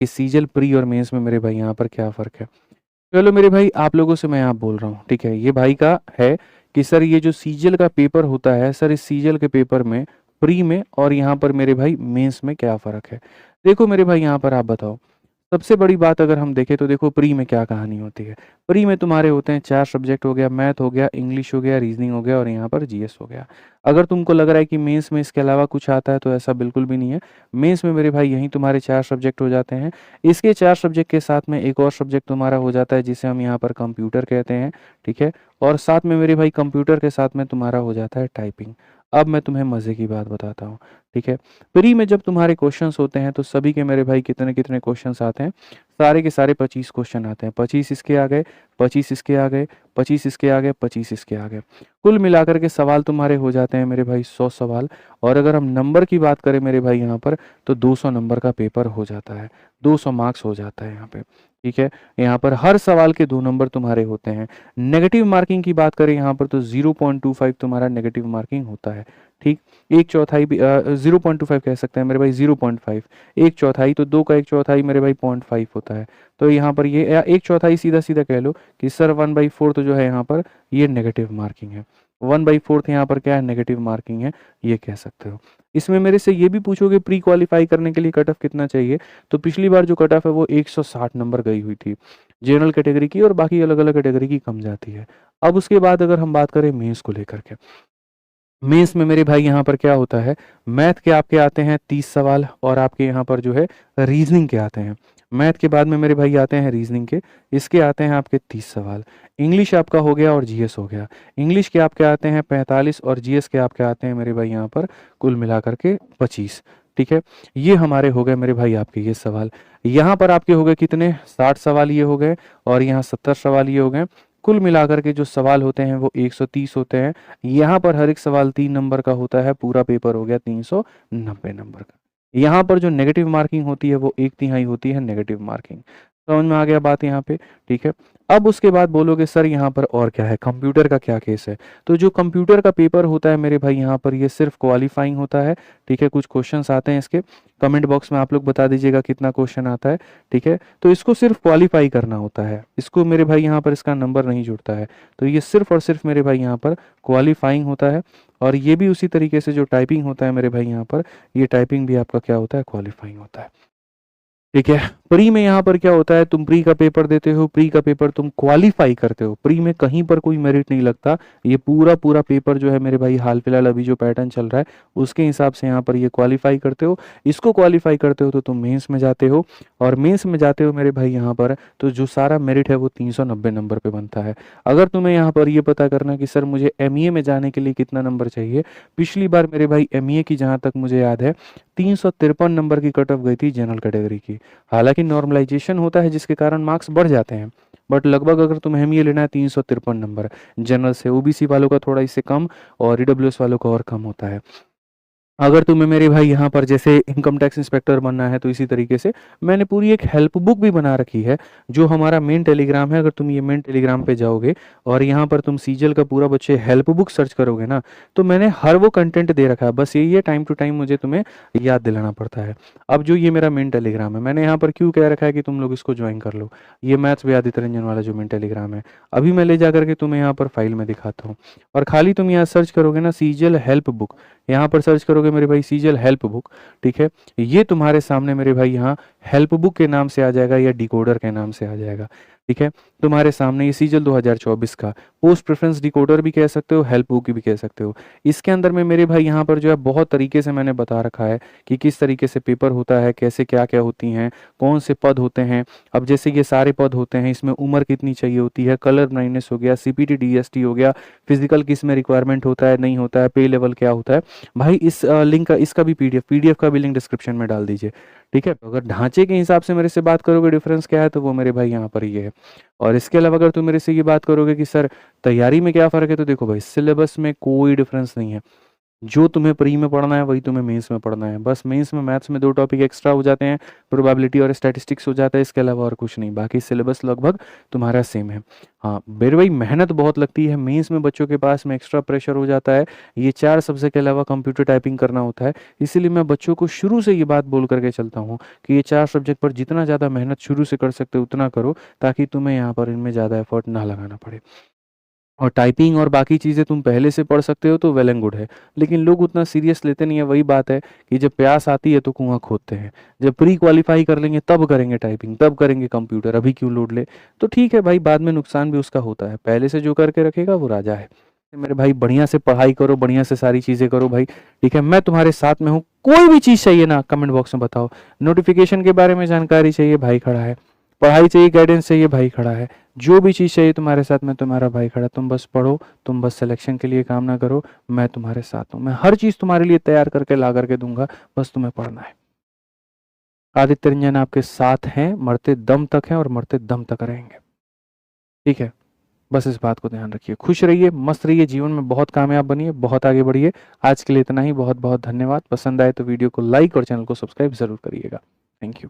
कि सीजल प्री और मेंस में मेरे भाई यहाँ पर क्या फ़र्क है। चलो मेरे भाई आप लोगों से मैं यहाँ बोल रहा हूँ, ठीक है। ये भाई का है कि सर ये जो सीजल का पेपर होता है सर, इस सीजल के पेपर में प्री में और यहाँ पर मेरे भाई मेंस में क्या फ़र्क है। देखो मेरे भाई यहाँ पर आप बताओ। सबसे बड़ी बात अगर हम देखें तो देखो प्री में क्या कहानी होती है। प्री में तुम्हारे होते हैं 4 सब्जेक्ट हो गया, मैथ हो गया, इंग्लिश हो गया, रीजनिंग हो गया और यहाँ पर जीएस हो गया। अगर तुमको लग रहा है कि मेंस में इसके अलावा कुछ आता है तो ऐसा बिल्कुल भी नहीं है। मेंस में मेरे भाई यहीं तुम्हारे 4 सब्जेक्ट हो जाते हैं। इसके 4 सब्जेक्ट के साथ में एक और सब्जेक्ट तुम्हारा हो जाता है जिसे हम यहाँ पर कंप्यूटर कहते हैं, ठीक है। और साथ में मेरे भाई कंप्यूटर के साथ में तुम्हारा हो जाता है टाइपिंग। अब मैं तुम्हें मज़े की बात बताता हूँ, ठीक है। प्री में जब तुम्हारे क्वेश्चंस होते हैं तो सभी के मेरे भाई कितने-कितने क्वेश्चंस आते हैं, सारे के सारे 25 क्वेश्चन आते हैं। 25 इसके आ गए, 25 इसके आ गए, 25 इसके आ गए, 25 इसके आ गए। कुल मिलाकर के सवाल तुम्हारे हो जाते हैं मेरे भाई 100 सवाल। और अगर हम नंबर की बात करें मेरे भाई यहाँ पर, तो 200 नंबर का पेपर हो जाता है। 200 मार्क्स हो जाता है यहाँ पे, ठीक है। यहाँ पर हर सवाल के 2 नंबर तुम्हारे होते हैं। नेगेटिव मार्किंग की बात करें यहाँ पर तो 0.25 तुम्हारा नेगेटिव मार्किंग होता है, ठीक। 1/4 भी 0.25 कह सकते हैं मेरे भाई, 0.5 1/4 तो 2 का 1/4 मेरे भाई 0.5 होता है। तो यहाँ पर ये या 1/4 सीधा-सीधा कह लो कि सर 1/4 जो है यहाँ पर ये नेगेटिव मार्किंग है। 1/4 यहाँ पर क्या है, नेगेटिव मार्किंग है, ये कह सकते हो। इसमें मेरे से ये भी पूछोगे प्री क्वालीफाई करने के लिए कट ऑफ कितना चाहिए, तो पिछली बार जो कट ऑफ है वो 160 नंबर गई हुई थी जनरल कैटेगरी की, और बाकी अलग-अलग कैटेगरी की कम जाती है। अब उसके बाद अगर हम बात करें मेंस को लेकर के, मेंस में मेरे भाई यहाँ पर क्या होता है, मैथ के आपके आते हैं 30 सवाल और आपके यहाँ पर जो है रीजनिंग के आते हैं। मैथ के बाद में मेरे भाई आते हैं रीजनिंग के, इसके आते हैं आपके 30 सवाल। इंग्लिश आपका हो गया और जीएस हो गया। इंग्लिश के आपके आते हैं 45 और जीएस के आपके आते हैं मेरे भाई यहाँ पर कुल मिलाकर के 25, ठीक है। ये हमारे हो गए मेरे भाई आपके ये सवाल। यहाँ पर आपके हो गए कितने, 60 सवाल ये हो गए और यहाँ 70 सवाल ये हो गए। कुल मिलाकर के जो सवाल होते हैं वो 130 होते हैं। यहाँ पर हर एक सवाल 3 नंबर का होता है, पूरा पेपर हो गया 390 नंबर का। यहाँ पर जो नेगेटिव मार्किंग होती है वो 1/3 होती है नेगेटिव मार्किंग। समझ में आ गया बात यहाँ पे, ठीक है। अब उसके बाद बोलोगे सर यहाँ पर और क्या है, कंप्यूटर का क्या केस है। तो जो कंप्यूटर का पेपर होता है मेरे भाई यहाँ पर ये सिर्फ क्वालिफाइंग होता है, ठीक है। कुछ क्वेश्चंस आते हैं इसके, कमेंट बॉक्स में आप लोग बता दीजिएगा कितना क्वेश्चन आता है, ठीक है। तो इसको सिर्फ क्वालिफाई करना होता है, इसको मेरे भाई यहाँ पर इसका नंबर नहीं जुड़ता है। तो ये सिर्फ और सिर्फ मेरे भाई यहाँ पर क्वालिफाइंग होता है। और ये भी उसी तरीके से जो टाइपिंग होता है मेरे भाई यहाँ पर, ये टाइपिंग भी आपका क्या होता है, क्वालिफाइंग होता है, ठीक है। प्री में यहाँ पर क्या होता है, तुम प्री का पेपर देते हो, प्री का पेपर तुम क्वालिफाई करते हो, प्री में कहीं पर कोई मेरिट नहीं लगता। ये पूरा पूरा पेपर जो है मेरे भाई हाल फिलहाल अभी जो पैटर्न चल रहा है उसके हिसाब से यहाँ पर ये क्वालिफाई करते हो। इसको क्वालिफाई करते हो तो तुम मेंस में जाते हो, और मेंस में जाते हो मेरे भाई यहाँ पर तो जो सारा मेरिट है वो 390 नंबर पे बनता है। अगर तुम्हें यहाँ पर ये पता करना कि सर मुझे एमईए में जाने के लिए कितना नंबर चाहिए, पिछली बार मेरे भाई एमईए की जहाँ तक मुझे याद है 353 नंबर की कट ऑफ गई थी जनरल कैटेगरी की। हालाँकि नॉर्मलाइज़ेशन होता है जिसके कारण मार्क्स बढ़ जाते हैं, बट लगभग अगर तुम्हें एमईए लेना है 353 नंबर जनरल से। ओबीसी वालों का थोड़ा इससे कम और ईडब्ल्यूएस वालों का और कम होता है। अगर तुम्हें मेरे भाई यहाँ पर जैसे इनकम टैक्स इंस्पेक्टर बनना है तो इसी तरीके से मैंने पूरी एक हेल्प बुक भी बना रखी है, जो हमारा मेन टेलीग्राम है। अगर तुम ये मेन टेलीग्राम पे जाओगे और यहाँ पर तुम सीजल का पूरा बच्चे हेल्प बुक सर्च करोगे ना, तो मैंने हर वो कंटेंट दे रखा है। बस यही है, टाइम टू टाइम मुझे तुम्हें याद दिलाना पड़ता है। अब जो ये मेरा मेन टेलीग्राम है, मैंने यहाँ पर क्यों कह रखा है कि तुम लोग इसको ज्वाइन कर लो, ये मैथ्स विद आदित्य रंजन वाला जो मेन टेलीग्राम है, अभी मैं ले जा करके तुम्हें यहाँ पर फाइल में दिखाता हूँ। और खाली तुम यहाँ सर्च करोगे ना सीजल हेल्प बुक, यहाँ पर सर्च करोगे मेरे भाई सीजल हेल्प बुक, ठीक है। ये तुम्हारे सामने मेरे भाई यहाँ हेल्प बुक के नाम से आ जाएगा या डिकोडर के नाम से आ जाएगा, ठीक है। तुम्हारे सामने ये सीजल 2024 का पोस्ट प्रेफरेंस डिकोडर भी कह सकते हो, हेल्प बुक भी कह सकते हो। इसके अंदर में मेरे भाई यहाँ पर जो है बहुत तरीके से मैंने बता रखा है कि किस तरीके से पेपर होता है, कैसे क्या क्या होती हैं, कौन से पद होते हैं। अब जैसे ये सारे पद होते हैं, इसमें उम्र कितनी चाहिए होती है, कलर ब्लाइंडनेस हो गया, सीपीटी डीएसटी हो गया, फिजिकल किस में रिक्वायरमेंट होता है नहीं होता है, पे लेवल क्या होता है। भाई इस लिंक का, इसका भी पीडीएफ का भी लिंक डिस्क्रिप्शन में डाल दीजिए, ठीक है। तो अगर ढांचे के हिसाब से मेरे से बात करोगे डिफरेंस क्या है, तो वो मेरे भाई यहाँ पर ये है। और इसके अलावा अगर तुम मेरे से ये बात करोगे कि सर तैयारी में क्या फ़र्क है, तो देखो भाई सिलेबस में कोई डिफरेंस नहीं है। जो तुम्हें प्री में पढ़ना है वही तुम्हें मेंस में पढ़ना है। बस मेंस में मैथ्स में 2 टॉपिक एक्स्ट्रा हो जाते हैं, प्रोबेबिलिटी और स्टैटिस्टिक्स हो जाता है, इसके अलावा और कुछ नहीं, बाकी सिलेबस लगभग तुम्हारा सेम है। हाँ मेरे भाई मेहनत बहुत लगती है, मेंस में बच्चों के पास में एक्स्ट्रा प्रेशर हो जाता है, ये 4 सब्जेक्ट के अलावा कंप्यूटर टाइपिंग करना होता है, इसीलिए मैं बच्चों को शुरू से ये बात बोल करके चलता हूँ कि ये 4 सब्जेक्ट पर जितना ज़्यादा मेहनत शुरू से कर सकते हो उतना करो, ताकि तुम्हें यहाँ पर इनमें ज़्यादा एफर्ट ना लगाना पड़े। और टाइपिंग और बाकी चीज़ें तुम पहले से पढ़ सकते हो तो वेल एंड गुड है, लेकिन लोग उतना सीरियस लेते नहीं है। वही बात है कि जब प्यास आती है तो कुआं खोदते हैं, जब प्री क्वालिफाई कर लेंगे तब करेंगे टाइपिंग, तब करेंगे कंप्यूटर, अभी क्यों लोड ले। तो ठीक है भाई, बाद में नुकसान भी उसका होता है, पहले से जो करके रखेगा वो राजा है। मेरे भाई बढ़िया से पढ़ाई करो, बढ़िया से सारी चीज़ें करो भाई, ठीक है, मैं तुम्हारे साथ में हूँ। कोई भी चीज़ चाहिए ना कमेंट बॉक्स में बताओ, नोटिफिकेशन के बारे में जानकारी चाहिए भाई खड़ा है, पढ़ाई चाहिए, गाइडेंस चाहिए भाई खड़ा है, जो भी चीज़ चाहिए तुम्हारे साथ में तुम्हारा भाई खड़ा। तुम बस पढ़ो, तुम बस सिलेक्शन के लिए काम ना करो, मैं तुम्हारे साथ हूँ, मैं हर चीज़ तुम्हारे लिए तैयार करके ला करके दूंगा, बस तुम्हें पढ़ना है। आदित्य रंजन आपके साथ हैं, मरते दम तक हैं और मरते दम तक रहेंगे, ठीक है। बस इस बात को ध्यान रखिए, खुश रहिए, मस्त रहिए, जीवन में बहुत कामयाब बनिए, बहुत आगे बढ़िए। आज के लिए इतना ही, बहुत बहुत धन्यवाद। पसंद आए तो वीडियो को लाइक और चैनल को सब्सक्राइब जरूर करिएगा। Thank you.